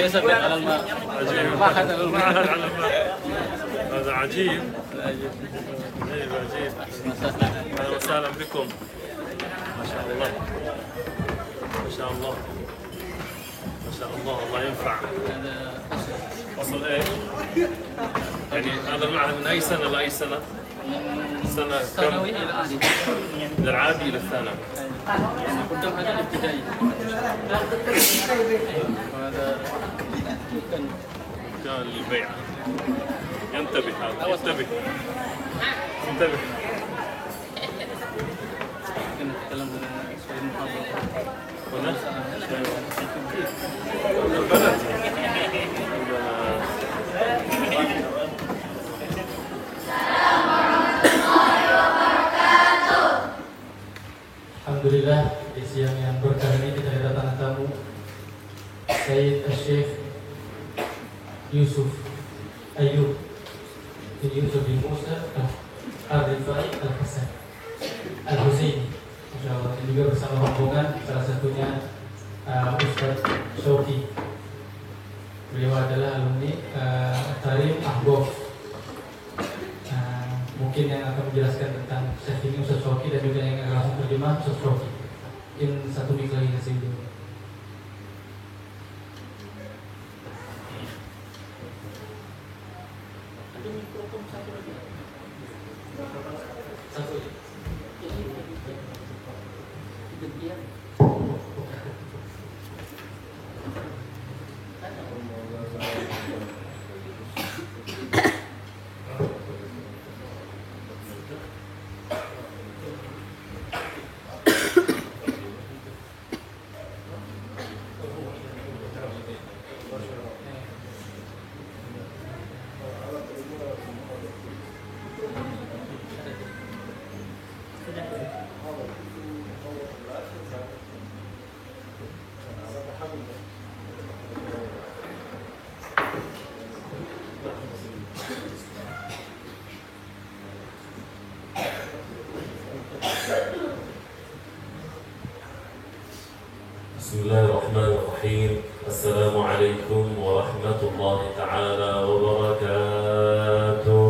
ليس على الماء، ما أخذ على الماء. هذا عجيب. عجيب. أهلا وسهلا بكم. ما شاء الله. ما شاء الله. ما شاء الله، الله ينفع. فصل ايش؟ يعني هذا المعهد من اي سنة لاي سنة؟ سنة الثانوي إلى العادي. من العادي إلى الثانوي. يعني قدام هذا الابتدائي. وهذا كان للبيع. ينتبه هذا، ينتبه. انتبه. نتكلم عن شوية المحاضرة. هنا؟ Alhamdulillah, di siang yang berkah ini kita kedatangan tamu Sayyid Syekh Yusuf Ayyub bin Yusuf bin Musa Al-Rifai Al-Hasan Al-Husaini. Insyaallah, dan juga bersama rombongan salah satunya Ustaz Shoki. Beliau adalah alumni Tarim Ahbof. Mungkin yang akan menjelaskan tentang Syekh ini Ustaz Shoki, dan juga yang akan langsung terjemah Ustaz Shoki. Mungkin satu mik lagi kasih dulu. Ada mikrofon satu lagi. Satu. Bismillahirrahmanirrahim. Assalamualaikum warahmatullahi ta'ala wabarakatuh.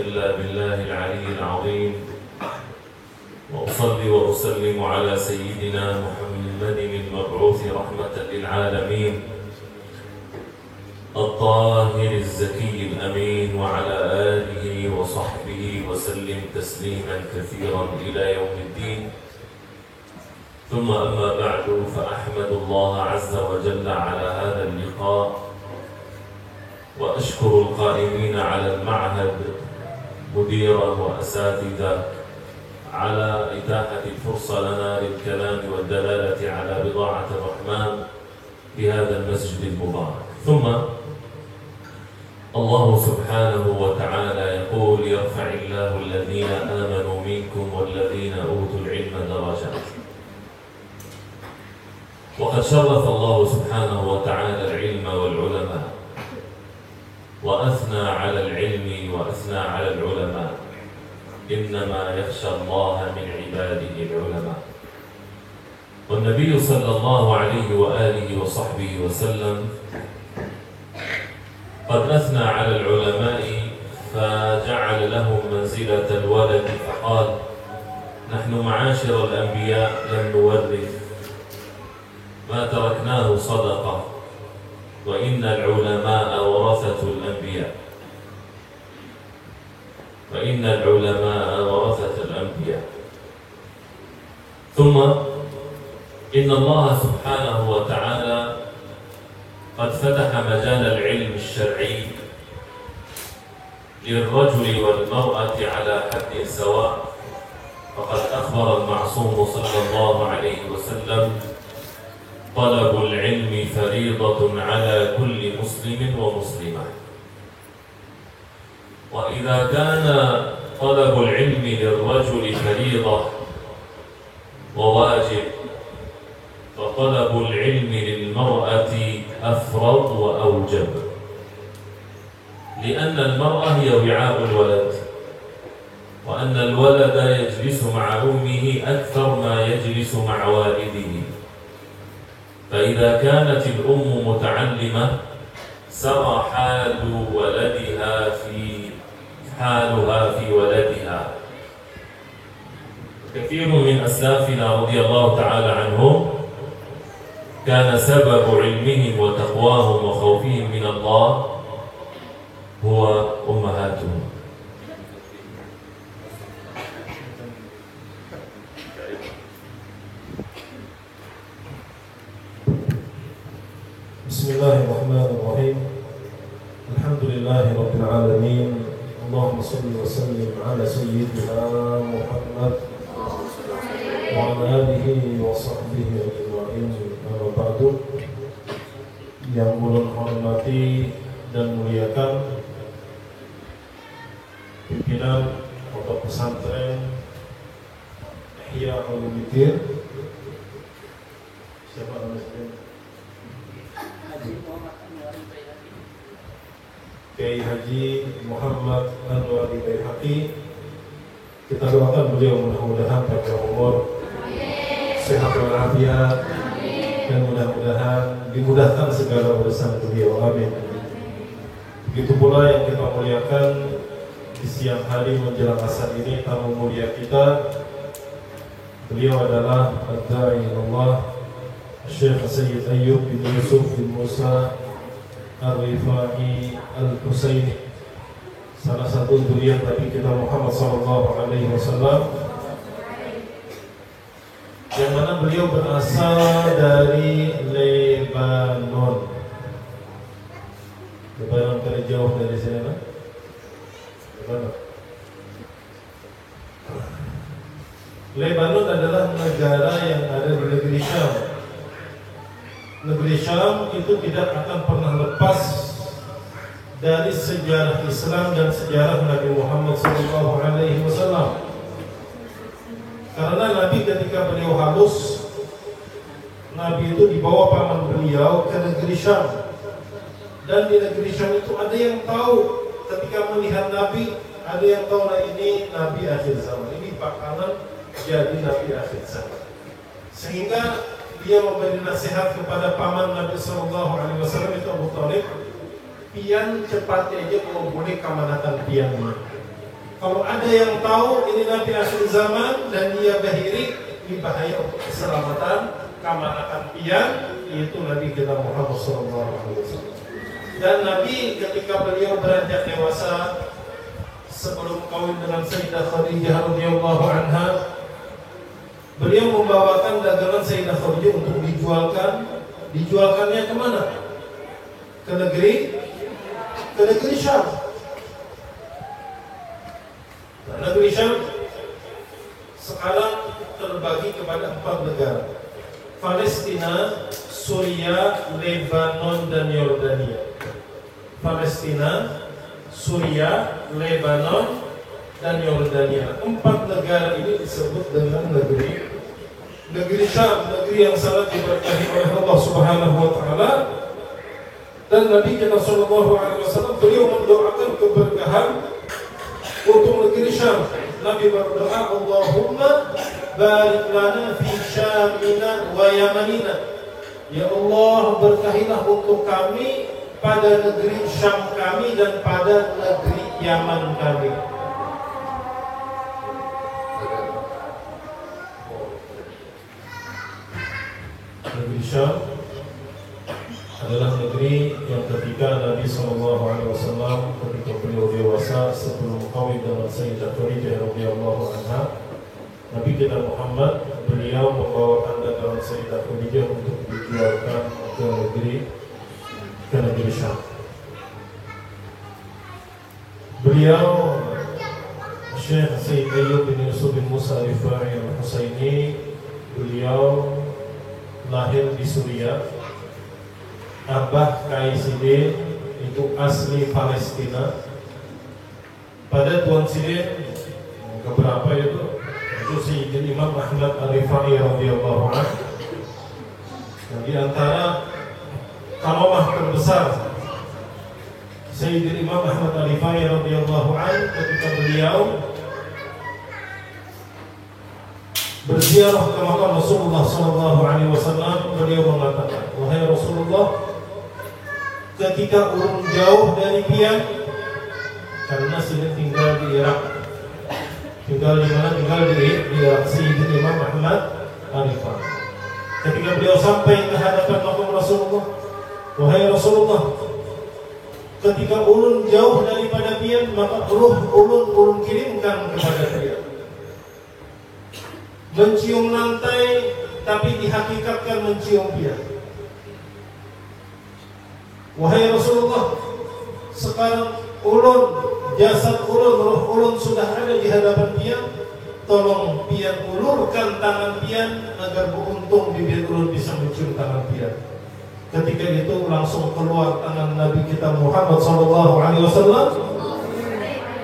إلا بالله العلي العظيم، وأصلي وأسلم على سيدنا محمد المبعوث رحمة للعالمين الطاهر الزكي الأمين، وعلى آله وصحبه وسلم تسليما كثيرا إلى يوم الدين. ثم أما بعد، فأحمد الله عز وجل على هذا اللقاء، وأشكر القائمين على المعهد مديرا وأساتذة على إتاحة الفرصة لنا للكلام والدلالة على بضاعة الرحمن في هذا المسجد المبارك. ثم الله سبحانه وتعالى يقول: يرفع الله الذين آمنوا منكم والذين أوتوا العلم درجات. وقد شرف الله سبحانه وتعالى العلم والعلماء، وأثنى على العلم وأثنى على العلماء، إنما يخشى الله من عباده العلماء. والنبي صلى الله عليه وآله وصحبه وسلم قد أثنى على العلماء فجعل لهم منزلة الولد، فقال: نحن معاشر الأنبياء لم نورث، ما تركناه صدقة، وإن العلماء ورثة الأنبياء، وإن العلماء ورثة الأنبياء. ثم إن الله سبحانه وتعالى قد فتح مجال العلم الشرعي للرجل والمرأة على حد سواء، فقد أخبر المعصوم صلى الله عليه وسلم: طلب العلم فريضة على كل مسلم ومسلمة. وإذا كان طلب العلم للرجل فريضة وواجب، فطلب العلم للمرأة أفرض وأوجب، لأن المرأة هي وعاء الولد، وأن الولد يجلس مع أمه أكثر ما يجلس مع والده. فإذا كانت الأم متعلمة سرى حالها في ولدها. كثير من أسلافنا رضي الله تعالى عنهم كان سبب علمهم وتقواهم وخوفهم من الله هو أمهاتهم. Bismillahirrahmanirrahim. Alhamdulillahi rabbil alamin. Allahumma salli wa sallim ala sayyidina Muhammad wa ala alihi wa sahbihi ajma'in. Amma ba'du. Yang ulun hormati dan muliakan pimpinan Pondok Pesantren Ihya Ulumuddin. Siapa namanya? Kiai Haji Muhammad Anwari Baihaqi. Kita doakan beliau mudah-mudahan panjang umur, sehat walafiat, dan mudah-mudahan dimudahkan segala urusan beliau. Amin. Begitu pula yang kita muliakan di siang hari menjelang asar ini, tamu mulia kita, beliau adalah Ad-Da'i Allah Syekh Sayyid Ayyub bin Yusuf bin Musa Ar-Rifai Al-Husaini, salah satu zuriat Nabi kita Muhammad SAW, yang mana beliau berasal dari Lebanon. Lebanon kan jauh dari sini, kan? Lebanon. Lebanon adalah negara yang ada di negeri Syam. Negeri Syam itu tidak akan pernah lepas dari sejarah Islam dan sejarah Nabi Muhammad SAW. Karena Nabi ketika beliau halus, Nabi itu dibawa paman beliau ke negeri Syam. Dan di negeri Syam itu ada yang tahu ketika melihat Nabi, ada yang tahu nah ini Nabi akhir zaman, ini bakalan jadi Nabi akhir zaman. Sehingga dia memberi nasihat kepada paman Nabi SAW itu Abu Thalib, pian cepat aja kalau boleh kamanakan pian ini. Kalau ada yang tahu ini Nabi akhir zaman dan dia bahiri, ini bahaya untuk keselamatan keamanan pian, yaitu Nabi kita Muhammad SAW. Dan Nabi ketika beliau beranjak dewasa, sebelum kawin dengan Sayyidah Khadijah radhiyallahu anha, beliau membawakan dagangan Sayyidah Khadijah untuk dijualkan. Dijualkannya kemana? Ke negeri Syam. Negeri Syam sekarang terbagi kepada 4 negara: Palestina, Suriah, Lebanon, dan Yordania. Palestina, Suriah, Lebanon, dan Yordania. 4 negara ini disebut dengan negeri Syam, negeri yang sangat diberkahi oleh Allah Subhanahu wa taala. Dan Nabi kita sallallahu alaihi wasallam beliau mendoakan keberkahan untuk negeri Syam. Nabi berdoa, Allahumma barik lana fi Syamina wa Yamanina. Ya Allah, berkahilah untuk kami pada negeri Syam kami dan pada negeri Yaman kami. Negeri Syam adalah negeri yang ketika Nabi SAW ketika beliau dewasa sebelum kawin dengan Sayyidah Khadijah radhiyallahu anha, Nabi kita Muhammad beliau membawakan dagangan Sayyidah Khadijah untuk dijualkan ke negeri Syam. Beliau Syekh Sayyid Ayyub bin Yusuf bin Musa Rifai al-Husaini, beliau lahir di Suriah. Abah Kaisidin itu asli Palestina. Pada Tuan Sidin keberapa itu Sayyidina Imam Ahmad Al-Rifai radhiyallahu anhu. Yang di antara karamah terbesar Sayyidina Imam Ahmad Al-Rifai radhiyallahu anhu ketika beliau berziarah ke makam Rasulullah SAW, beliau mengatakan, wahai Rasulullah, ketika ulun jauh dari pian, karena sudah tinggal di Irak. Tinggal di mana? Tinggal di Irak. Sayyidina Imam Ahmad Al-Rifai. Ketika beliau sampai ke hadapan makam Rasulullah, wahai Rasulullah, ketika ulun jauh daripada pian, maka ruh ulun kirimkan kepada pian. Mencium lantai, tapi dihakikatkan mencium pian. Wahai Rasulullah, sekarang ulun, jasad ulun, roh ulun sudah ada di hadapan pian. Tolong pian ulurkan tangan pian agar beruntung bibir ulun bisa mencium tangan pian. Ketika itu langsung keluar tangan Nabi kita Muhammad SAW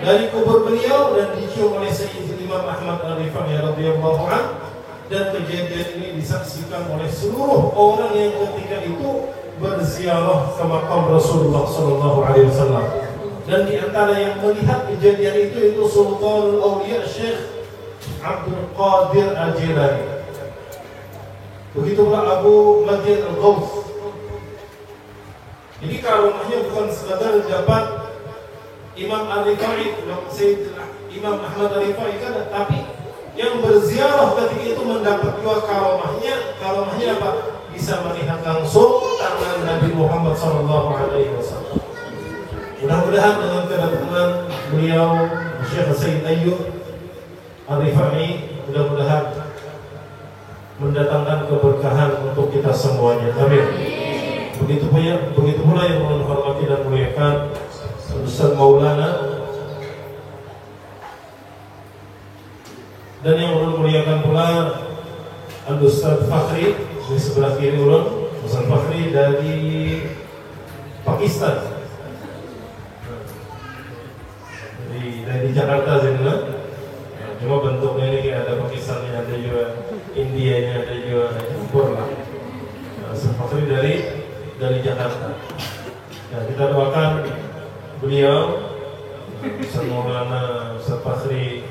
dari kubur beliau dan dicium oleh Sayyidina Imam Ahmad Al-Rifai radhiyallahu anhu. Dan kejadian ini disaksikan oleh seluruh orang yang ketika itu berziarah ke makam Rasulullah SAW. Dan di antara yang melihat kejadian itu Sultanul Awliya Syekh Abdul Qadir Al-Jilani. Begitu pula Abu Madin Al-Ghawth. Jadi karomahnya bukan sekadar dapat Imam Al-Rifai, Sayyidina Imam Ahmad Al-Rifai kan, tapi yang berziarah ketika itu mendapat dua karomahnya. Karomahnya apa? Bisa melihat langsung tangan Nabi Muhammad SAW. Mudah-mudahan dengan kedatangan beliau Syekh Sayyid Ayyub Al-Rifai, mudah-mudahan mendatangkan keberkahan untuk kita semuanya. Amin. Begitu pula yang menghormati dan muliakan Ustaz Maulana, dan yang ulun muliakan pula Al-Ustaz Fakhri di sebelah kiri ulun, Ustaz Fakhri dari Pakistan, dari Jakarta sebenarnya. Cuma bentuknya ini ada Pakistannya, ada juga Indianya, ada juga campur lah. Ustaz Fakhri dari Jakarta. Nah, kita doakan beliau, Ustaz Maulana, Ustaz Fakhri,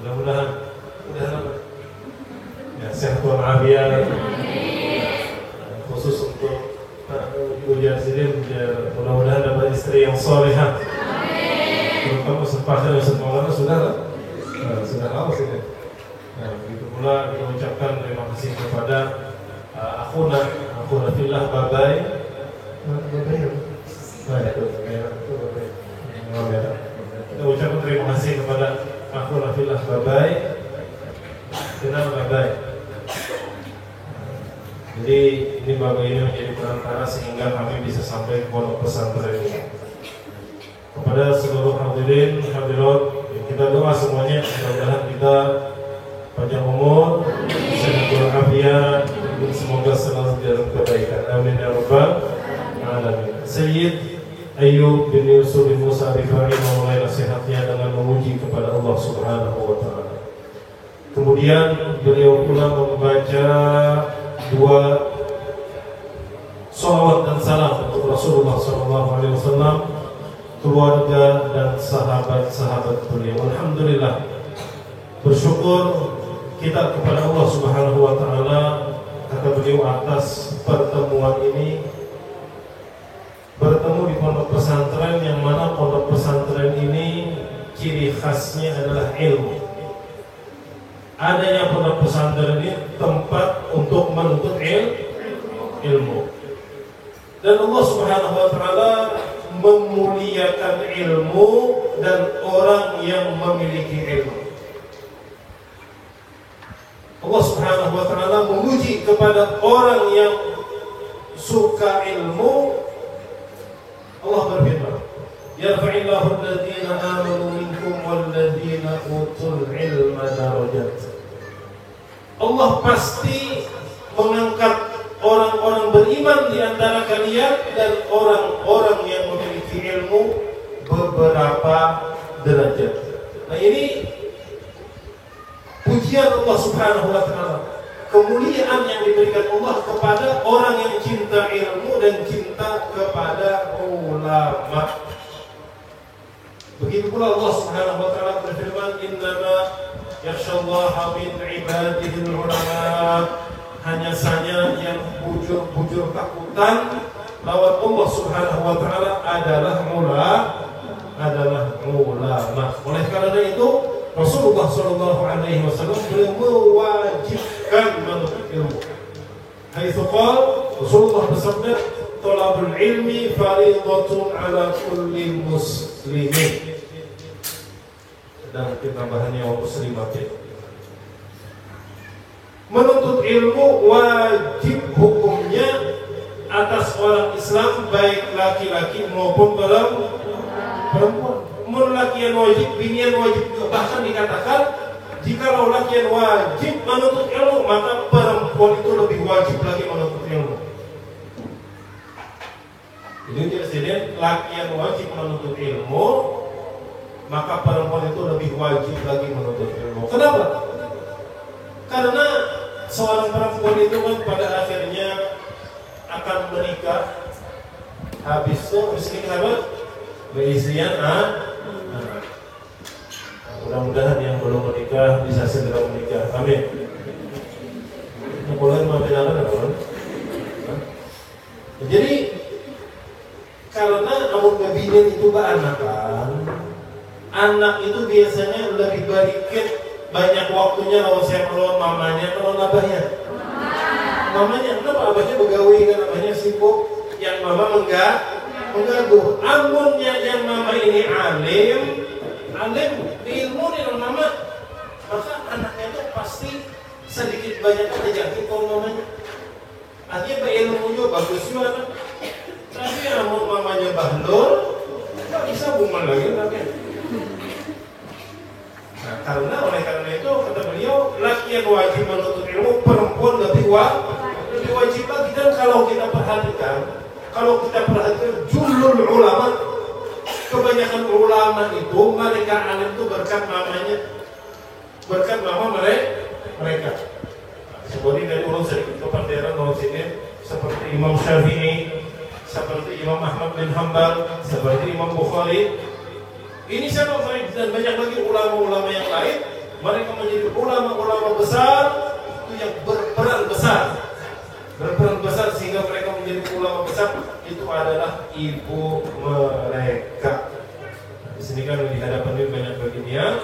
mudah-mudahan apa? Ya, sehat walafiat. Khusus untuk Ibu Jasidin, mudah-mudahan dapat istri yang solehah. Terutama Lepas dari Ustaz Maulana sudah lah, sudah lama sih. Nah, begitu pula kita ucapkan terima kasih kepada akhuna fillah Babai. Kita ucapkan terima kasih kepada akhuna fillah Babai. Kenapa Babai? Jadi ini Babai ini menjadi perantara sehingga kami bisa sampai ke pondok pesantren ini. Kepada seluruh hadirin hadirat, kita doa semuanya mudah-mudahan kita panjang umur, sehat walafiat, dan semoga selalu dalam kebaikan. Amin ya rabbal alamin. Sayyid Ayyub bin Yusuf bin Musa Rifai memulai nasihatnya dengan memuji kepada Allah Subhanahu wa taala. Kemudian beliau pula membaca 2 salawat dan salam untuk Rasulullah SAW, keluarga dan sahabat-sahabat beliau. Alhamdulillah, bersyukur kita kepada Allah Subhanahu wa taala, kata beliau, atas pertemuan ini, bertemu di pondok pesantren yang mana pondok pesantren ini ciri khasnya adalah ilmu. Adanya pondok pesantren ini tempat untuk menuntut ilmu. Dan Allah Subhanahu wa taala memuliakan ilmu dan orang yang memiliki ilmu. Allah Subhanahu wa taala memuji kepada orang yang suka ilmu. Allah berfirman, yarfa'illahu alladhina amanu minkum walladhina utul ilma darajat. Allah pasti mengangkat orang-orang beriman di antara kalian dan orang-orang yang memiliki ilmu beberapa derajat. Nah, ini pujian Allah Subhanahu wa taala, kemuliaan yang diberikan Allah kepada orang yang cinta ilmu dan cinta kepada ulama. Begitu pula Allah Subhanahu wa taala berfirman, innama yakhshallaha min ibadihi ulama. Hanya saja yang bujur-bujur takutan lawan Allah Subhanahu wa taala adalah ulama. Oleh karena itu Rasulullah sallallahu alaihi wasallam beliau mewajibkan menuntut ilmu. Haitsu qala, Rasulullah bersabda, "Thalabul ilmi fariidatun 'ala kulli muslimin." Dan tambahannya wa muslimatin. Menuntut ilmu wajib hukumnya atas orang Islam, baik laki-laki maupun perempuan. Laki yang wajib, binian wajib. Bahkan dikatakan, jikalau laki yang wajib menuntut ilmu, maka perempuan itu lebih wajib lagi menuntut ilmu. Jadi presiden, laki yang wajib menuntut ilmu, maka perempuan itu lebih wajib lagi menuntut ilmu. Kenapa? Karena seorang perempuan itu kan pada akhirnya akan menikah. Habis itu miskin apa? Beristrian mudah-mudahan yang belum menikah bisa segera menikah. Amin. Boleh maafkan apa? Jadi karena kamu kebinin itu keanakan, anak itu biasanya lebih sedikit banyak waktunya lawan siapa, lawan mamanya, lawan abahnya. Mamanya, kenapa abahnya begawi kan, abahnya sibuk, yang mama mengganggu. Amunnya yang mama ini alim di ilmu dengan mama, maka anaknya itu pasti sedikit banyak terjadi kalau mamanya. Artinya berilmu juga bagus juga kan. Tapi amun mamanya bahlul, nggak bisa bunga lagi anaknya. Nah, oleh karena itu kata beliau, laki yang wajib menuntut ilmu, perempuan lebih wajib lagi. Dan kalau kita perhatikan jumlul ulama, kebanyakan ulama itu mereka alim itu berkat mama mereka. Seperti dari ulun sedikit kepanderan ulun sini, seperti Imam Syafi'i, seperti Imam Ahmad bin Hanbal, seperti Imam Bukhari. Ini siapa dan banyak lagi ulama-ulama yang lain. Mereka menjadi ulama-ulama besar itu yang berperan besar sehingga mereka menjadi ulama besar. Itu adalah ibu mereka. Di sini sini kan di hadapan ini banyak beginian.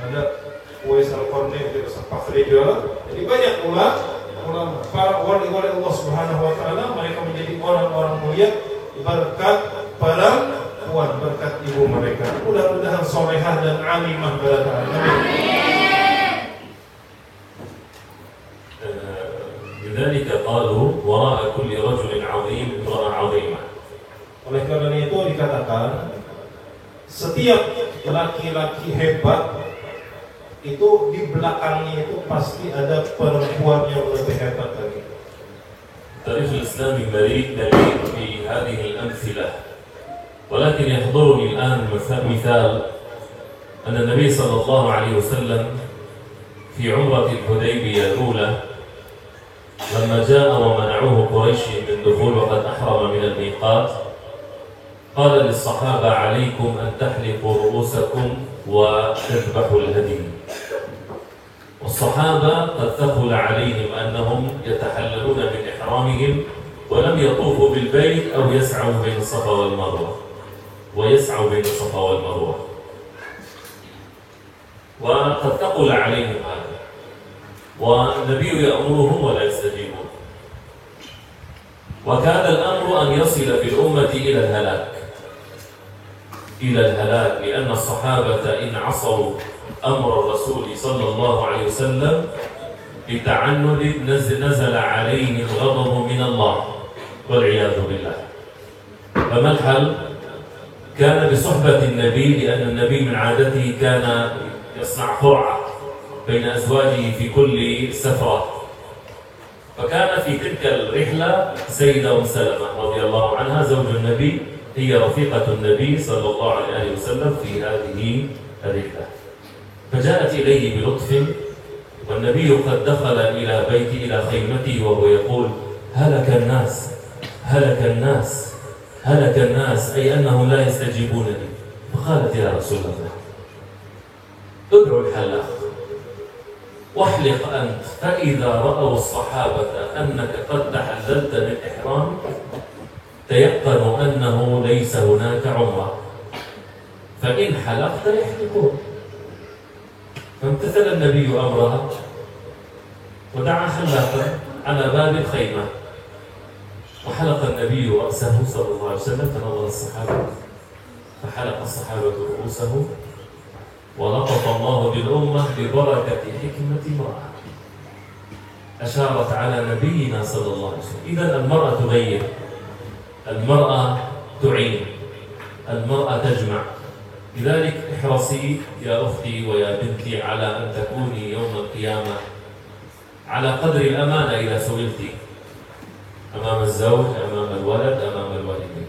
Ada Uwais Al-Qarni, ada Al-Fakhri juga. Jadi banyak ulama, para wali-wali Allah Subhanahu wa taala, mereka menjadi orang-orang mulia berkat perempuan, berkat ibu mereka. Mudah-mudahan solehah dan alimah berada. لذلك قالوا وراء كل رجل عظيم امرأة عظيمة. Oleh karena itu dikatakan setiap laki-laki hebat itu di belakangnya itu pasti ada perempuan yang lebih hebat lagi. التاريخ الإسلامي مليء في هذه الأمثلة، ولكن يحضرني الآن مثال أن النبي صلى الله عليه وسلم في عمرة الحديبية الأولى لما جاء ومنعوه قريش من دخول وقد أحرم من الميقات قال للصحابة عليكم أن تحلقوا رؤوسكم وتذبحوا الهدي. والصحابة قد ثقل عليهم أنهم يتحللون من إحرامهم ولم يطوفوا بالبيت أو يسعوا بين الصفا والمروة وقد ثقل عليهم هذا، والنبي يأمرهم ولا يستجيبون، وكان الأمر أن يصل في الأمة إلى الهلاك لأن الصحابة إن عصوا أمر الرسول صلى الله عليه وسلم بتعنت نزل عليهم الغضب من الله والعياذ بالله. فما الحل؟ كان بصحبة النبي، لأن النبي من عادته كان يصنع قرعة بين أزواجه في كل سفرة، فكان في تلك الرحلة سيدة أم سلمة رضي الله عنها زوج النبي هي رفيقة النبي صلى الله عليه وسلم في هذه الرحلة، فجاءت إليه بلطف، والنبي قد دخل إلى بيته إلى خيمته وهو يقول هلك الناس أي أنهم لا يستجيبون لي. فقالت يا رسول الله ادعو الحلاق واحلق أنت، فإذا رأوا الصحابة أنك قد تحللت من إحرامك تيقنوا أنه ليس هناك عمرة، فإن حلقت يحلقون. فامتثل النبي أمرها ودعا حلاقا على باب الخيمة، وحلق النبي رأسه صلى الله عليه وسلم، فنظر الصحابة فحلق الصحابة رؤوسهم، ولطف الله بالأمة ببركة حكمة امرأة أشارت على نبينا صلى الله عليه وسلم. إذن المرأة تغير، المرأة تعين، المرأة تجمع. لذلك احرصي يا أختي ويا بنتي على أن تكوني يوم القيامة على قدر الأمانة إذا سئلتي أمام الزوج، أمام الولد، أمام الوالدين.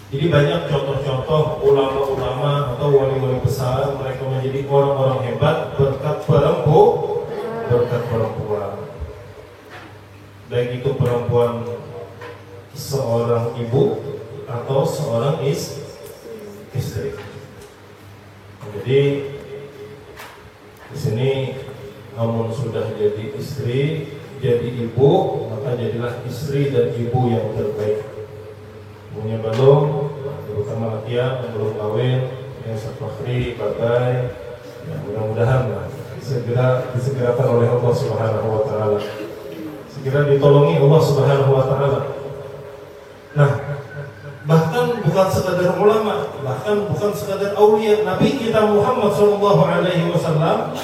Jadi banyak contoh-contoh ulama-ulama atau wali-wali besar, mereka menjadi orang-orang hebat berkat perempuan. Baik itu perempuan seorang ibu atau seorang istri. Jadi di sini namun sudah jadi istri, jadi ibu, maka jadilah istri dan ibu yang terbaik. Punya belum, bukan latihan, yang belum kawin, yang Fakhri, bagai, ya mudah-mudahan segera disegerakan oleh Allah Subhanahu wa taala. Segera ditolongi Allah Subhanahu wa taala. Nah, bahkan bukan sekadar ulama, bahkan bukan sekadar aulia, Nabi kita Muhammad sallallahu alaihi wasallam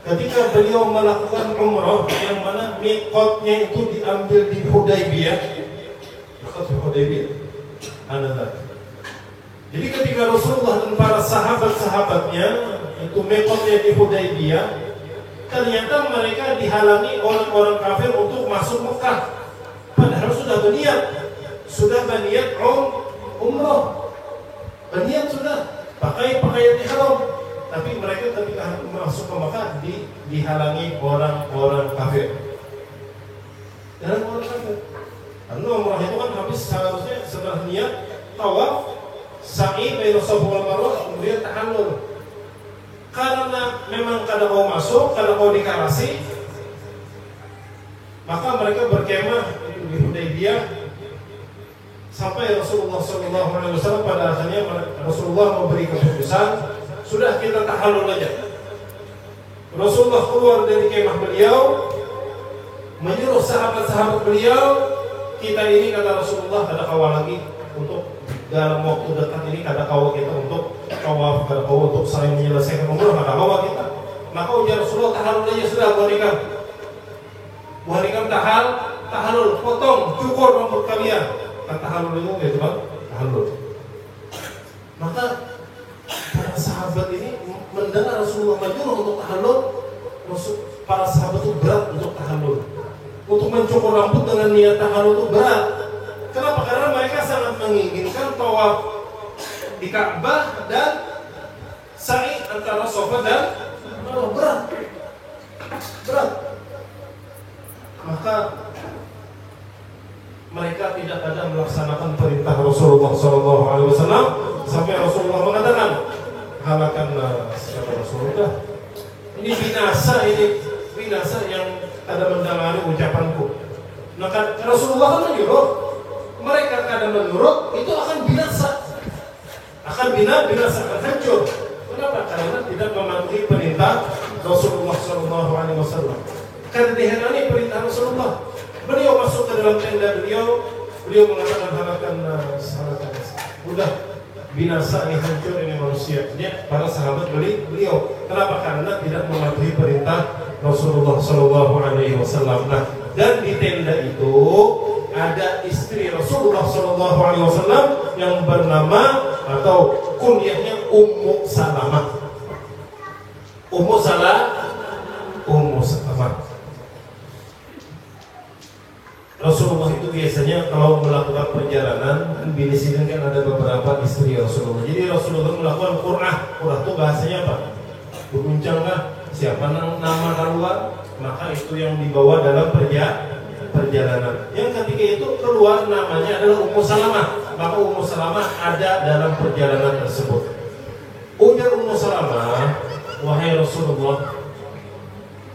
ketika beliau melakukan umrah yang mana miqatnya itu diambil di Hudaybiyah. Jadi ketika Rasulullah dan para sahabat-sahabatnya itu miqatnya di Hudaybiyah, ternyata mereka dihalangi orang-orang kafir untuk masuk Mekah. Padahal sudah berniat umrah, berniat sudah pakai pakaian ihram, tapi mereka ketika masuk ke Mekah dihalangi orang-orang kafir. Karena umrah itu kan habis seharusnya setelah niat tawaf, sa'i baina Safa wal Marwah, kemudian tahallul. Karena memang kada mau masuk, kada mau dikarasi, maka mereka berkemah di Hudaybiyah sampai Rasulullah SAW. Pada akhirnya Rasulullah memberi keputusan, sudah kita tahallul aja. Rasulullah keluar dari kemah beliau, menyuruh sahabat-sahabat beliau, kita ini kata Rasulullah kada kawal lagi untuk dalam waktu dekat ini kada kawal kita untuk tawaf, kada kawal untuk saling menyelesaikan umrah, kada kawal kita. Maka ujar Rasulullah, tahallul aja sudah, buharikan tahallul, potong, cukur rambut kalian. Kan tahallul itu gitu kan, tahallul. Maka para sahabat ini mendengar Rasulullah menyuruh untuk tahallul, para sahabat itu berat untuk tahallul. Untuk mencukur rambut dengan niat tahallul itu berat. Kenapa? Karena mereka sangat menginginkan tawaf di Ka'bah dan sa'i antara Safa dan Marwah. Berat. Maka mereka tidak ada melaksanakan perintah Rasulullah SAW sampai Rasulullah mengatakan, halakanlah kata Rasulullah. Ini binasa yang ada mendengar ucapanku. Maka Rasulullah kan menyuruh, mereka kadang menurut itu akan binasa, akan hancur. Kenapa? Karena tidak mematuhi perintah Rasulullah SAW. Karena dihenani perintah Rasulullah, beliau masuk ke dalam tenda beliau mengatakan halakan. Udah binasa ini, hancur ini manusia. Dia para sahabat beliau. Kenapa? Karena tidak mematuhi perintah Rasulullah SAW. Nah, dan di tenda itu ada istri Rasulullah SAW yang bernama atau kunyahnya Ummu Salamah. Ummu Salamah. Rasulullah itu biasanya kalau melakukan perjalanan, di sini kan ada beberapa istri Rasulullah. Jadi Rasulullah melakukan qur'ah itu bahasanya apa? Berbincang kah? Siapa nama keluar, maka itu yang dibawa dalam perjalanan. Yang ketika itu keluar namanya adalah Ummu Salamah, maka Ummu Salamah ada dalam perjalanan tersebut. Ujar Ummu Salamah, wahai Rasulullah,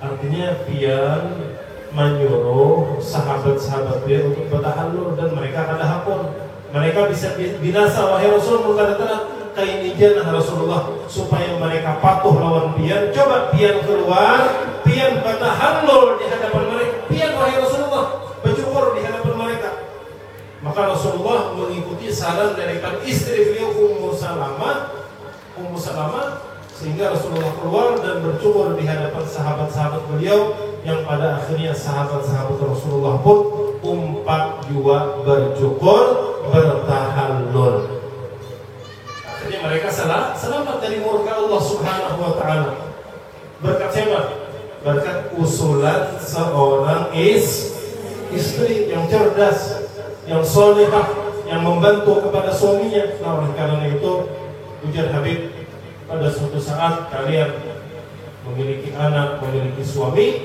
artinya pian menyuruh sahabat-sahabat dia untuk bertahallul dan mereka kada hakun. Mereka bisa binasa, wahai Rasul, mengatakan kainijanah Rasulullah supaya mereka patuh lawan pian. Coba pian keluar, pian bertahallul di hadapan mereka. Pian wahai Rasulullah bercukur di hadapan mereka. Maka Rasulullah mengikuti saran daripada istri beliau Ummu Salamah, sehingga Rasulullah keluar dan bercukur di hadapan sahabat-sahabat beliau, yang pada akhirnya sahabat-sahabat Rasulullah pun umpat juga bercukur, bertahallul. Akhirnya mereka selamat dari murka Allah Subhanahu wa Ta'ala. Berkat siapa? Berkat usulan seorang istri yang cerdas, yang solehah, yang membantu kepada suaminya. Nah, oleh karena itu, ujar Habib, pada suatu saat kalian memiliki anak, memiliki suami,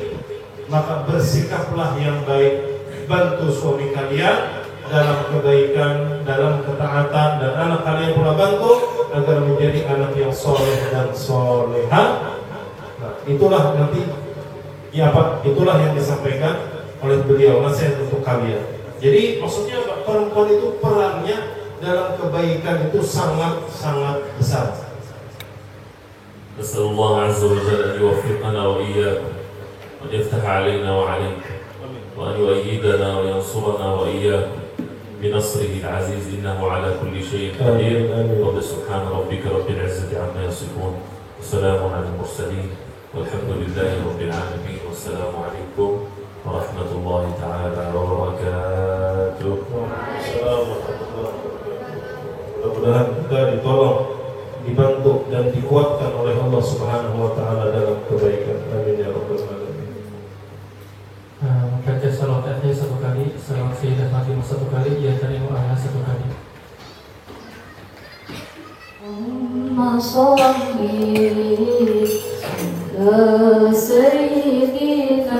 maka bersikaplah yang baik, bantu suami kalian dalam kebaikan, dalam ketaatan, dan anak kalian pula bantu agar menjadi anak yang soleh dan solehah. Nah, itulah nanti itulah yang disampaikan oleh beliau, nasihat untuk kalian. Jadi maksudnya perempuan itu perannya dalam kebaikan itu sangat-sangat besar. نسأل الله عز وجل أن يوفقنا وإياكم وأن يفتح علينا وعليكم وأن يؤيدنا وينصرنا وإياكم بنصره العزيز إنه على كل شيء قدير. سبحان ربك رب العزة عما يصفون وسلام على المرسلين والحمد لله رب العالمين والسلام عليكم ورحمة الله تعالى وبركاته. Mudah-mudahan kita ditolong, dibantu dan dikuatkan oleh Allah Subhanahu wa Ta'ala dalam kebaikan. Amin ya rabbal alamin. Membaca salawat akhir satu kali, salawat Sayyidah Fatimah satu kali, ya tarimu ahla satu kali. Allahumma sholli ala sayyidina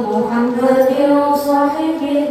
Muhammadin wa sahbihi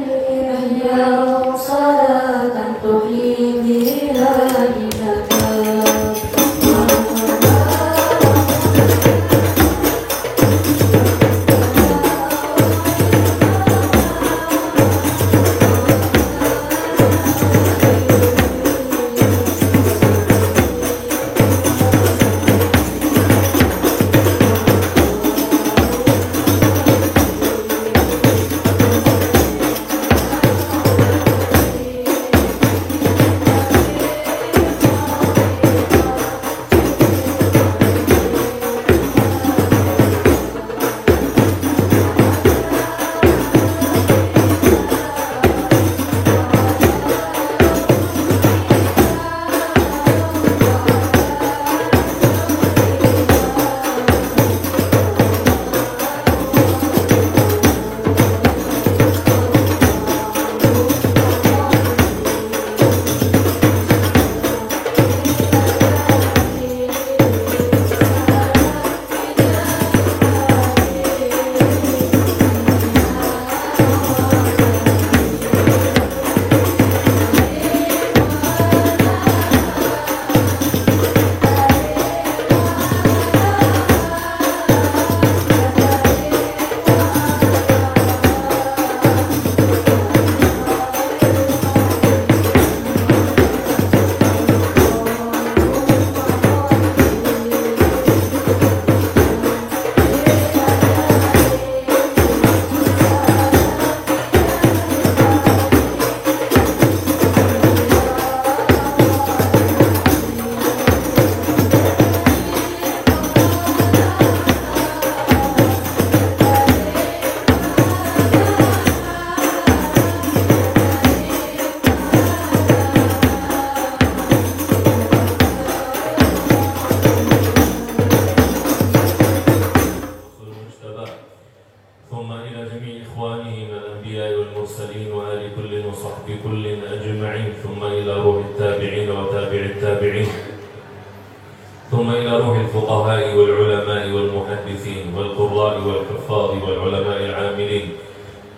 ثم إلى روح الفقهاء والعلماء والمحدثين والقراء والحفاظ والعلماء العاملين،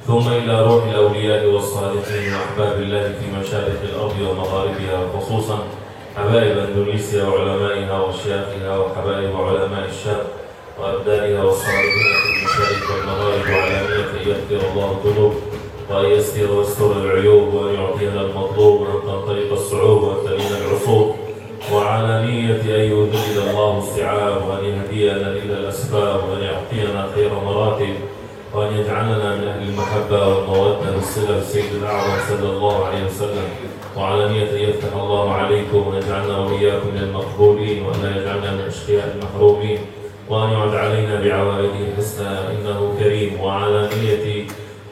ثم إلى روح الأولياء والصالحين وأحباب الله في مشارق الأرض ومغاربها، خصوصا حبائب أندونيسيا وعلمائها وشياخها وحبائب علماء الشام وأبدانها والصالحين في المشارق والمغارب، وعلانية أن يغفر الله الذنوب وأن يستر ويستر العيوب وأن يعطينا المطلوب وأن تنطلق الصعوب وأن تلين العصور، وعلانية أن يذل الله الصعاب وأن يهدينا إلى الأسباب وأن يعطينا خير مراتب وأن يجعلنا من أهل المحبة والمودة والصلة بسيد الأعظم صلى الله عليه وسلم، وعلانية أن يفتح الله عليكم ويجعلنا وإياكم من المقبولين وأن لا يجعلنا من الأشقياء المحرومين وأن يعد علينا بعوائده الحسنى إنه كريم، وعلانية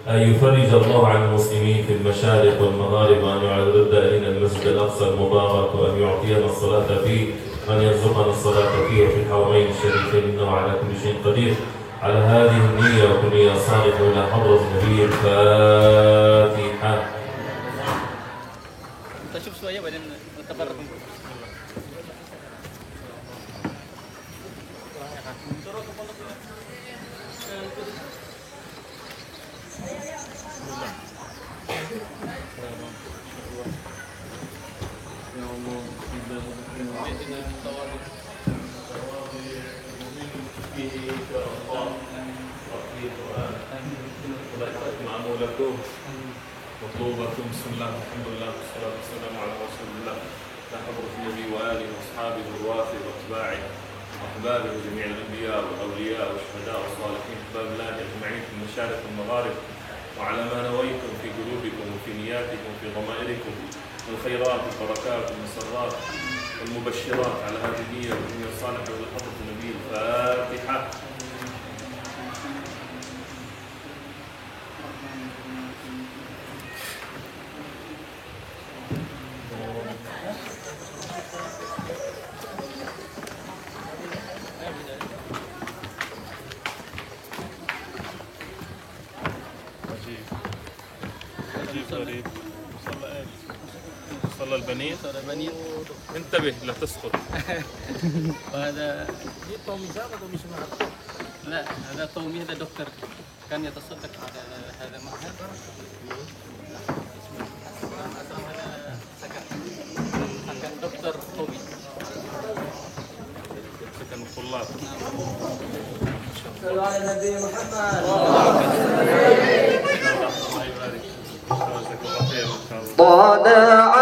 أن يفرج الله عن المسلمين في المشارق والمغارب وأن يرد إلينا المسجد الأقصى المبارك وأن يعطينا الصلاة فيه وأن يرزقنا الصلاة فيه وفي الحرمين الشريفين إنه على كل شيء قدير. على هذه النية وكل نية صالحة إلى حضرة النبي الفاتحة. شوف شوية بعدين نتبرك. مطلوبكم بسم الله الحمد لله والصلاة والسلام على رسول الله لا حضرة النبي وآله وأصحابه الروافد وأتباعه وأحبابه جميع الأنبياء والأولياء والشهداء والصالحين أحباب الله أجمعين في المشارق والمغارب، وعلى ما نويتم في قلوبكم وفي نياتكم وفي ضمائركم من الخيرات والبركات والمسرات والمبشرات، على هذه النية والنية الصالحة إلى حضرة النبي الفاتحة. صلى البنين انتبه لا تسقط. وهذا لا هذا تومي، هذا دكتور كان يتصدق على هذا المعهد. الصلاة. صلوا على النبي محمد. الله يبارك. جزاك الله خير إن شاء الله. طلع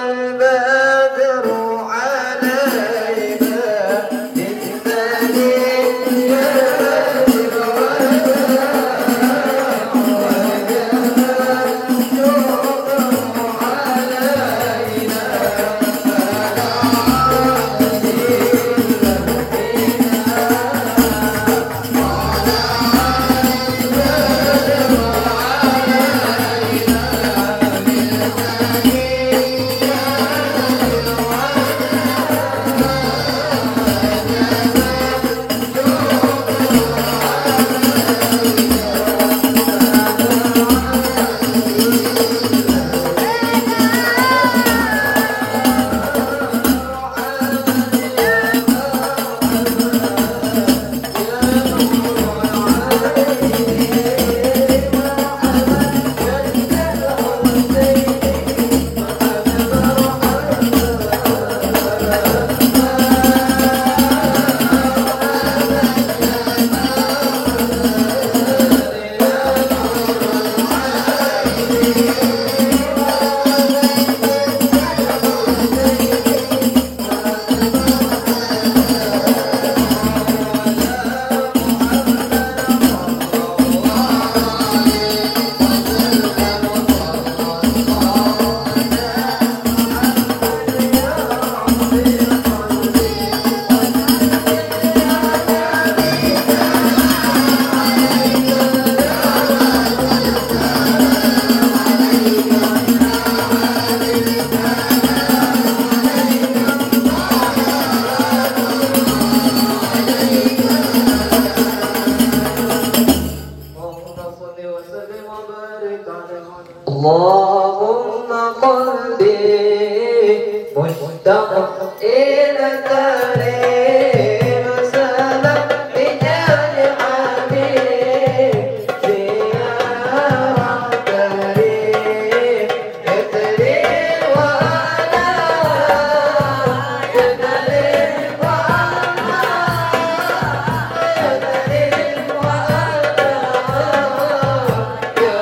البدر علينا من ثنيات اللهم قلبي مشتاق إلى كريم سلام بجاه حبيب زيارة كريم يدري وأنا يدري وأنا يدري وأنا يا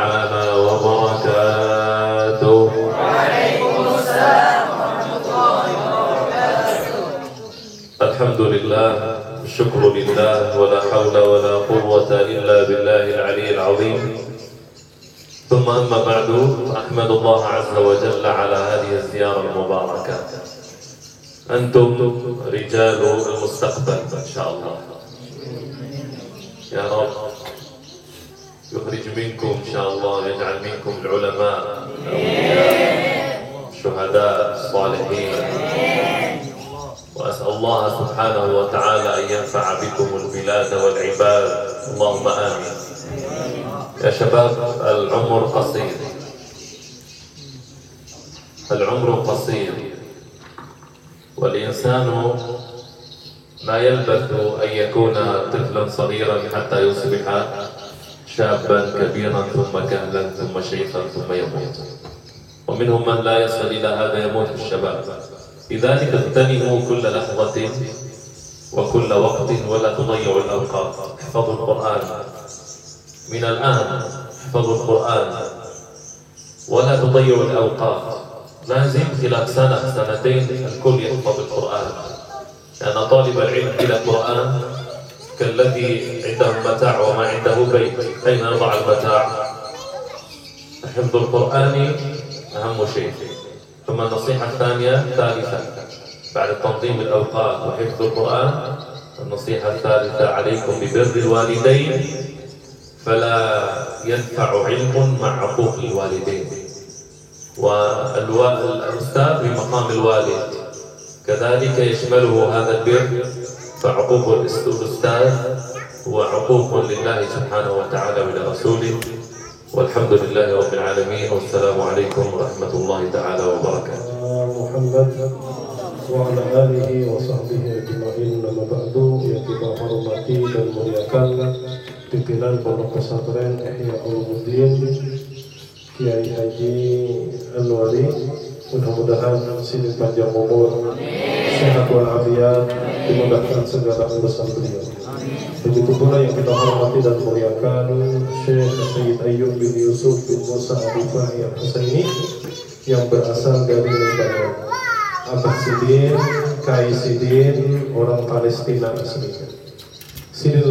تعالى وبركاته. وعليكم السلام ورحمة الله وبركاته. الحمد لله، الشكر لله، ولا حول ولا قوة إلا بالله العلي العظيم. ثم أما بعد، أحمد الله عز وجل على هذه الزيارة المباركة. أنتم رجال المستقبل إن شاء الله، يا رب يخرج منكم إن شاء الله، يجعل منكم العلماء، الشهداء، الصالحين. وأسأل الله سبحانه وتعالى أن ينفع بكم البلاد والعباد، اللهم آمين. يا شباب، العمر قصير، العمر قصير، والإنسان ما يلبث أن يكون طفلا صغيرا حتى يصبح شابا كبيرا ثم كهلا ثم شيخا ثم يموت، ومنهم من لا يصل إلى هذا، يموت الشباب. لذلك اغتنموا كل لحظة وكل وقت ولا تضيعوا الأوقات. احفظوا القرآن من الآن، احفظوا القرآن ولا تضيعوا الأوقات. لازم خلال سنة سنتين الكل يحفظ القرآن، لأن طالب العلم بلا قرآن كالذي عنده متاع وما عنده بيت، أين يضع المتاع؟ حفظ القرآن أهم شيء. ثم النصيحة الثانية ثالثة بعد تنظيم الأوقات وحفظ القرآن، النصيحة الثالثة عليكم ببر الوالدين، فلا ينفع علم مع عقوق الوالدين. والأستاذ بمقام الوالد كذلك يشمله هذا البر، فعقوق الأستاذ هو عقوق لله سبحانه وتعالى ولرسوله. والحمد لله رب العالمين، والسلام عليكم ورحمة الله تعالى وبركاته. Muhammad wa ala alihi wa sahbihi ajma'in. Nama ba'du, yang kita hormati dan muliakan pimpinan Pondok Pesantren Ihya Ulumuddin Kiai Haji Anwari, mudah-mudahan sini panjang umur, sehat walafiat, dimudahkan segala urusan beliau. Begitu pula yang kita hormati dan muliakan Syekh Sayyid Ayyub bin Yusuf bin Musa Al-Rifai Al-Husaini yang berasal dari Lebanon. Abah Sidin, Kai Sidin, orang Palestina aslinya. Sidin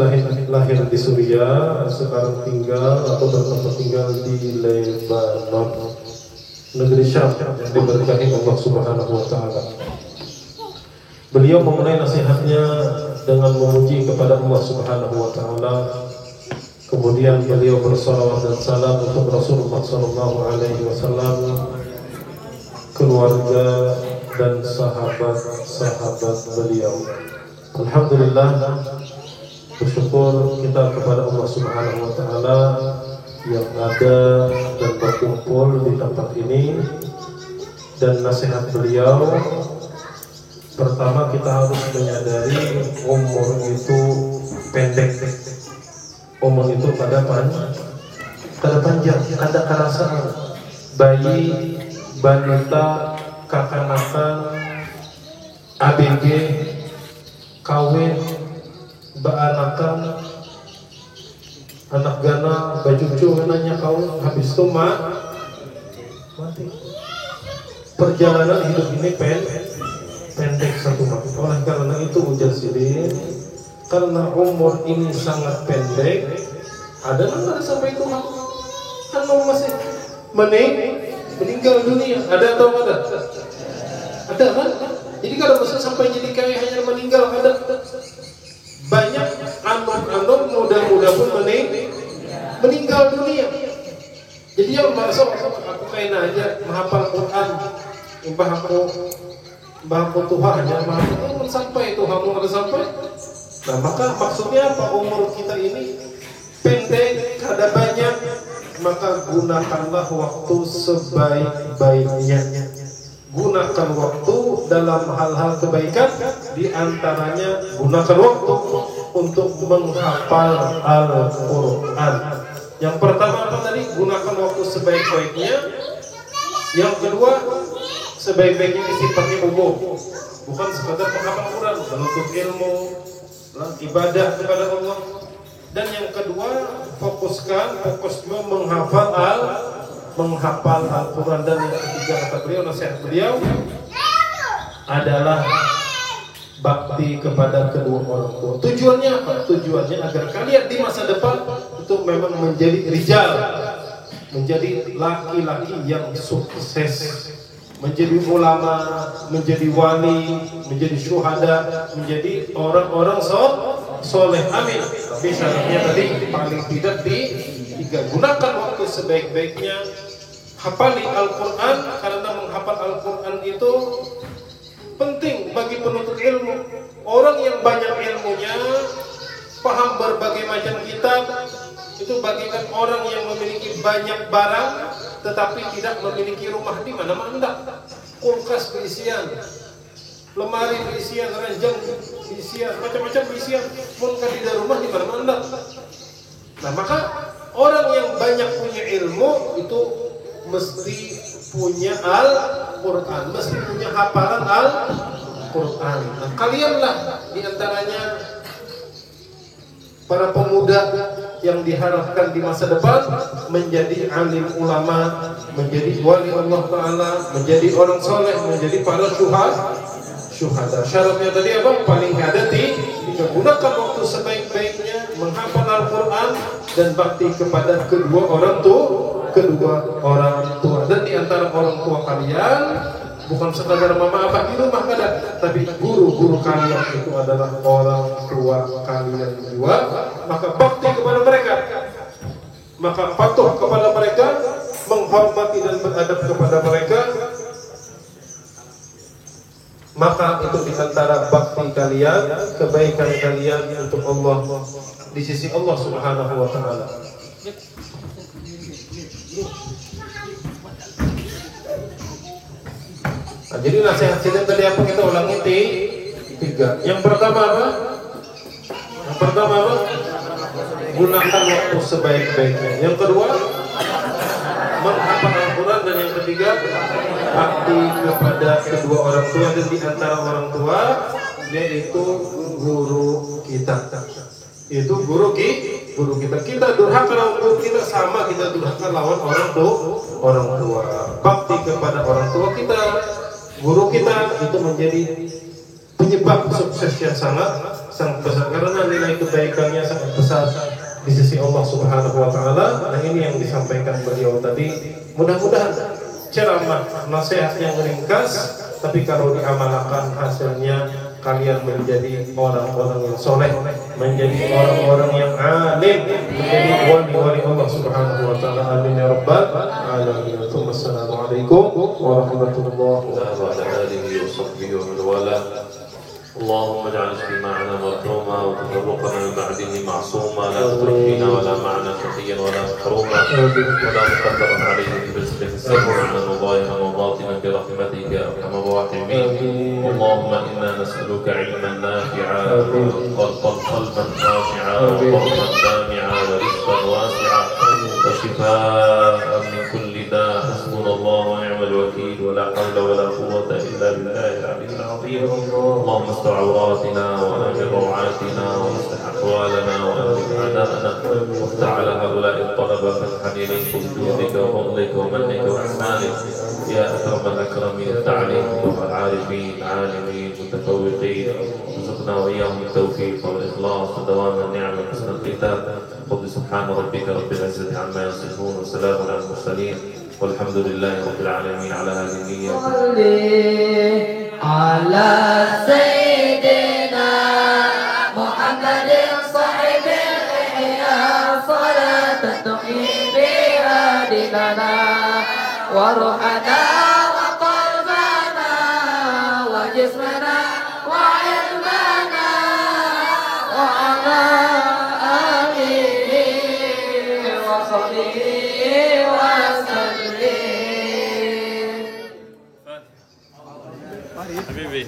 lahir di Suriah, sekarang tinggal atau bertempat tinggal di Lebanon, negeri Syam yang diberkahi Allah Subhanahu wa Ta'ala. Beliau memulai nasihatnya dengan memuji kepada Allah Subhanahu wa Ta'ala. Kemudian beliau bersalawat dan salam untuk Rasulullah Sallallahu Alaihi Wasallam, keluarga dan sahabat-sahabat beliau. Alhamdulillah, bersyukur kita kepada Allah Subhanahu wa Ta'ala yang ada dan berkumpul di tempat ini. Dan nasihat beliau, pertama kita harus menyadari umur itu pendek. Umur itu pada panjang, ada kerasaan. Bayi, balita, kakanakan, ABG, kawin, baanakan, anak gana, bajucu, nanya kawin, habis itu mati. Perjalanan hidup ini pendek satu mati. Oleh karena itu ujar Sidin, karena umur ini sangat pendek, ada nggak sampai itu kan masih meninggal dunia, ada atau ada? Ada kan? Jadi kalau bisa sampai jadi kaya hanya meninggal, ada banyak anom muda-muda pun meninggal dunia. Jadi yang masuk aku kain aja menghafal Quran, bahku Tuhan ya, mahal sampai itu kamu harus sampai. Nah maka maksudnya apa? Umur kita ini pendek, ada banyak, maka gunakanlah waktu sebaik-baiknya. Gunakan waktu dalam hal-hal kebaikan, diantaranya gunakan waktu untuk menghafal Al-Quran. Yang pertama apa tadi? Gunakan waktu sebaik-baiknya. Yang kedua, sebaik-baiknya sifatnya umum, bukan sekadar menghafal Quran, menuntut ilmu, ibadah kepada Allah. Dan yang kedua, fokus juga menghafal Al-Quran. Dan yang ketiga kata beliau, nasihat beliau adalah bakti kepada kedua orang tua. Tujuannya apa? Tujuannya agar kalian di masa depan itu memang menjadi rijal, menjadi laki-laki yang sukses, menjadi ulama, menjadi wali, menjadi syuhada, menjadi orang-orang soleh. Amin. Tapi syaratnya tadi paling tidak gunakan waktu sebaik-baiknya. Hafali Al-Quran, karena menghafal Al-Quran itu penting bagi penuntut ilmu. Orang yang banyak ilmunya, paham berbagai macam kitab, itu bagaikan orang yang memiliki banyak barang tetapi tidak memiliki rumah di mana-mana. Kulkas berisian, lemari berisian, ranjang berisian, macam-macam berisian, pun tidak rumah di mana-mana. Nah, maka orang yang banyak punya ilmu itu mesti punya Al-Quran, mesti punya hafalan Al-Quran. Nah, kalianlah diantaranya para pemuda yang diharapkan di masa depan menjadi alim ulama, menjadi wali Allah Ta'ala, menjadi orang soleh, menjadi para syuhada. Syaratnya tadi apa? Paling ada digunakan waktu sebaik-baiknya, menghafal Al-Quran dan bakti kepada kedua orang tua. Dan di antara orang tua kalian bukan sekadar mama apa di rumah kadang, tapi guru-guru kalian itu adalah orang tua kalian juga. Maka bakti kepada mereka, maka patuh kepada mereka, menghormati dan beradab kepada mereka. Maka itu di antara bakti kalian, kebaikan kalian untuk Allah di sisi Allah Subhanahu wa Ta'ala. Nah, jadi nasihat sini tadi apa kita ulangi tiga. Yang pertama apa? Gunakan waktu sebaik-baiknya. Yang kedua, menghafal Al-Quran. Dan yang ketiga, bakti kepada kedua orang tua. Dan di antara orang tua yaitu guru kita. Itu guru kita. Kita durhaka lawan guru kita, sama kita durhaka lawan orang tua. Bakti kepada orang tua kita, guru kita, itu menjadi penyebab sukses yang sangat besar, karena nilai kebaikannya sangat besar di sisi Allah Subhanahu wa Ta'ala. Nah, ini yang disampaikan beliau tadi. Mudah-mudahan ceramah nasihat yang ringkas, tapi kalau diamalkan hasilnya kalian menjadi orang-orang yang soleh, menjadi orang-orang yang alim, menjadi wali-wali Allah Subhanahu wa Ta'ala. Amin ya rabbal alamin. Assalamualaikum warahmatullahi wabarakatuh. اللهم اجعل اجتماعنا مرحوما وتفرقنا من بعده معصوما، لا تترك فينا ولا معنا شقيا ولا محروما ولا مقدرا عليه برزقك سرا وظاهرا وباطنا برحمتك يا ارحم الراحمين. اللهم انا نسالك علما نافعا وقلبا خاشعا وقلبا سامعا ورزقا واسعا وشفاء من كل داء. حسبنا الله ونعم الوكيل، ولا حول ولا قوه الا بالله العلي العظيم. اللهم استر عوراتنا وامن روعاتنا واصلح احوالنا وامن اعداءنا، وافتح على هؤلاء الطلبه فتحا اليك بجودك وفضلك ومنك واحسانك يا اكرم الاكرمين. التعليم والعارفين العالمين المتفوقين، ارزقنا واياهم التوفيق والاخلاص ودوام النعم وحسن الختام. قل سبحان ربك رب العزه عما يصفون وسلام على المرسلين والحمد لله رب العالمين. على هذه النية على سيدنا محمد صاحب الإحياء صلاة تحيي بها ديننا وروحنا وقلبنا وجسمنا وعلمنا وعلى آله وصحبه وسلم. حبيبي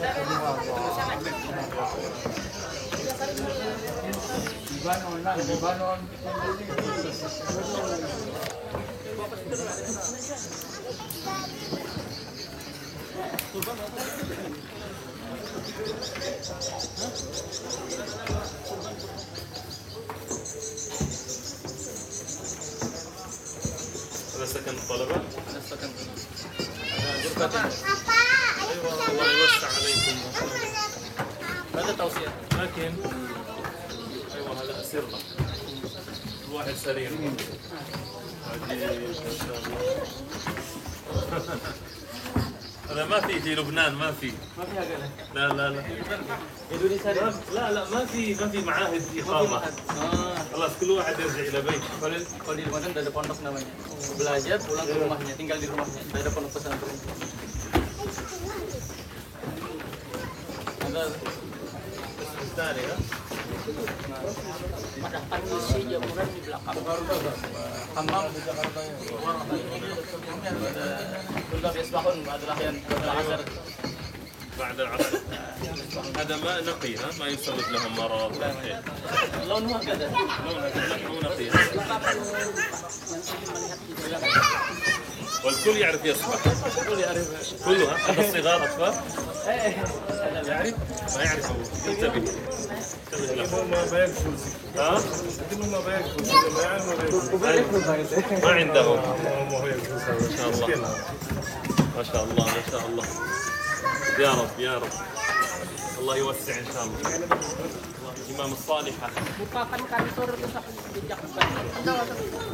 هذا سكن الطلبة؟ هذا سكن هذا غرفة. أيوة الله يوسع عليكم. هذا توصية. لكن أيوة هذا أسرة. الواحد سرير. عجيب ما شاء الله. هذا ما في لبنان ما في. ما فيها كذا. لا لا لا. Indonesia لا ما في معاهد إقامة. خلاص كل واحد يرجع إلى بيته. Kalau di Ramadan ada pondok namanya. Belajar pulang ke rumahnya, tinggal di rumahnya. Ada pondok pesantren. Ada الثاني ها؟ ada pangisi jamuran di belakang. Hammam di Jakarta. Ada يسبحون بعد الأحيان بعد العصر. بعد العصر. هذا ماء نقي ها؟ ما يسبب لهم مرض. لونه كذا. لونه نقي. والكل يعرف يسبح. الكل يعرف. كلها حتى الصغار أطفال؟ يعرف. ما يعرف هو. انتبه. ما بيعرفوا ها؟ لكنهم ما بيعرفوا ما عندهم. ما هو ما شاء الله. ما شاء الله ما شاء الله. يا رب يا رب. الله يوسع إن شاء الله. الإمام الصالحة. Bukakan kantor pusat di Jakarta.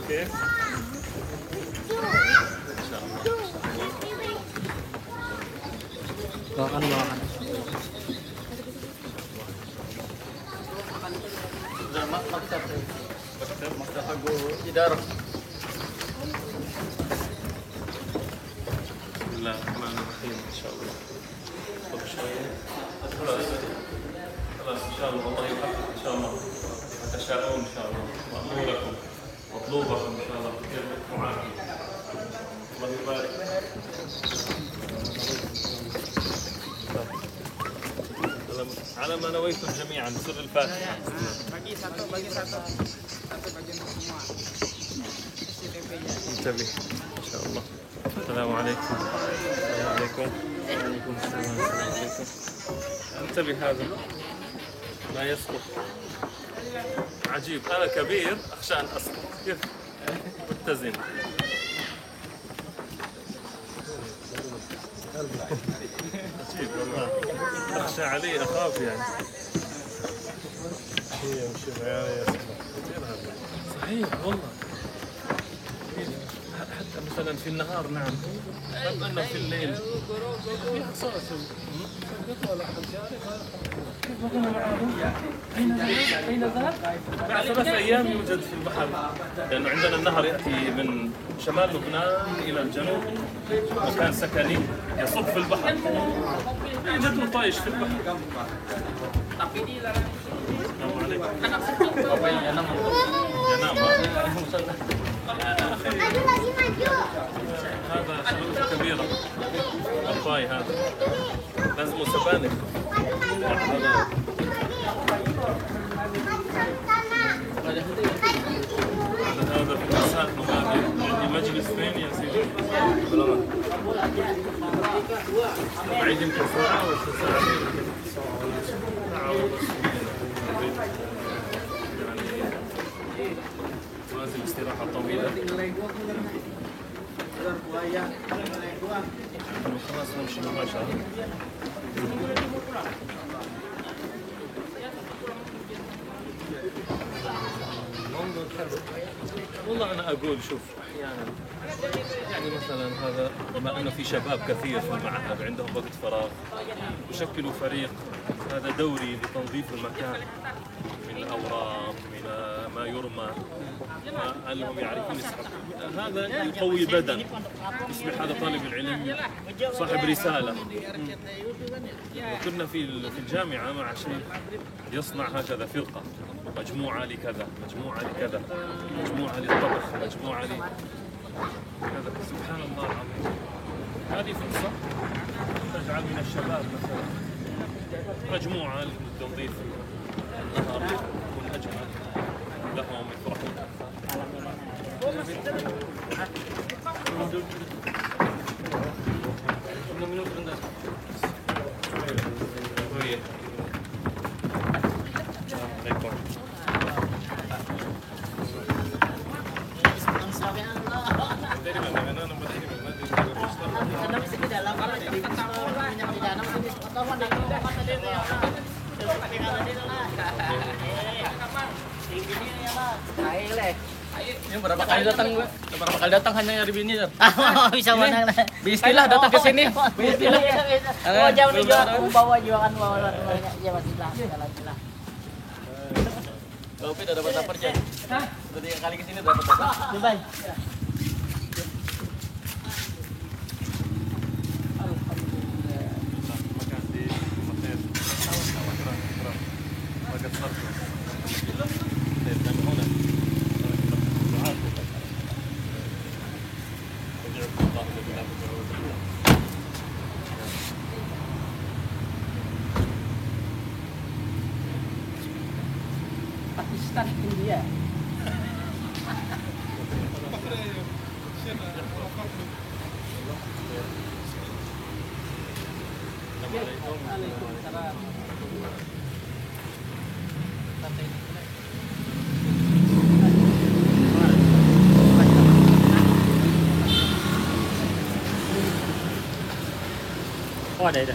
كيف؟ إن شاء الله. Bawakan. maktab Abu Idar. بسم الله الرحمن الرحيم إن شاء الله. طب شوية. خلاص إن شاء الله الله يوفقكم إن شاء الله. تشاءون إن شاء الله. مأمولكم مطلوبكم إن شاء الله بخير وعافية. الله يبارك. على ما نويتم جميعا سر الفاتحة. Bagi satu bagian semua. انتبه ان شاء الله. السلام عليكم. السلام عليكم. وعليكم السلام. السلام عليكم. انتبه هذا لا يسقط. عجيب انا كبير اخشى ان اسقط. كيف؟ متزن. عجيب والله اخشى عليه اخاف يعني. صحيح والله. حتى مثلا في النهار نعم، أما أنه في الليل في حصاص. كيف كنا معهم؟ أين ذهب؟ بعد 3 أيام يوجد في البحر، لأنه عندنا النهر يأتي من شمال لبنان إلى الجنوب، مكان سكني يصب في البحر، يوجد مطايش في البحر. السلام عليكم. ينام هذا شبكة كبيرة. الطاي هذا لازم سبانخ. هذا في المساء عندي مجلس فين يا سيدي؟ بعيد يمكن ساعة ولا ساعتين. لازم استراحة طويلة. خلاص نمشي مباشرة. والله أنا أقول شوف أحيانا يعني مثلا هذا بما أنه في شباب كثير في المعهد عندهم وقت فراغ وشكلوا فريق هذا دوري لتنظيف المكان من الأوراق إلى ما يرمى لعلهم يعرفون يسحبون. هذا يقوي بدن، يصبح هذا طالب العلم صاحب رسالة. وكنا في الجامعة مع شيخ يصنع هكذا فرقة، مجموعة لكذا، مجموعة لكذا، مجموعة للطبخ، مجموعة كذا. سبحان الله العظيم. هذه فرصة تجعل من الشباب مثلا مجموعة لتنظيف النهر يكون أجمل لهم يفرحون. Dari Karena nomor ini memang di register. Karena bisa di dalam kalau di minyak di dalam itu atau mana kan tadi ya. Pakai kalau di sana. Ini ya, Mas. Aile. Ini berapa kali datang gue? Berapa kali datang hanya nyari bini, Sir? Bisa menang. Bismillah datang ke sini. Bismillah. Oh, jauh nih jual bawa jualan bawa ya Bismillah. Bismillah. Kopi udah dapat apa aja? Udah 3 kali kesini udah dapat apa? Dubai. makan di hotel. Makan sarko. Dan hona. Pakistan India. Oh ada.